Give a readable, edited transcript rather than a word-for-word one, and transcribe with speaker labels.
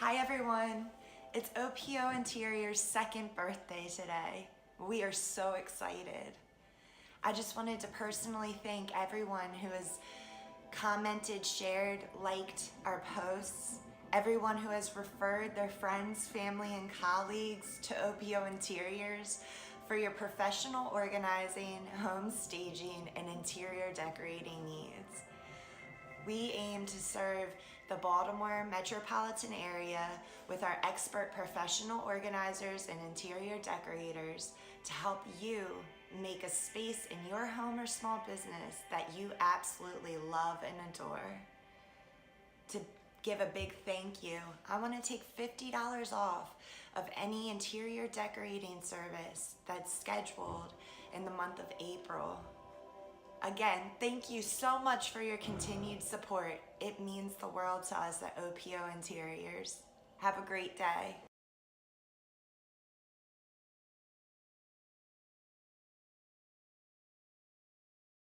Speaker 1: Hi everyone, it's OPO Interior's second birthday today. We are so excited. I just wanted to personally thank everyone who has commented, shared, liked our posts, everyone who has referred their friends, family, and colleagues to OPO Interiors for your professional organizing, home staging, and interior decorating needs. We aim to serve the Baltimore metropolitan area with our expert professional organizers and interior decorators to help you make a space in your home or small business that you absolutely love and adore. To give a big thank you, I want to take $50 off of any interior decorating service that's scheduled in the month of April. Again, thank you so much for your continued support. It means the world to us at OPO Interiors. Have a great day.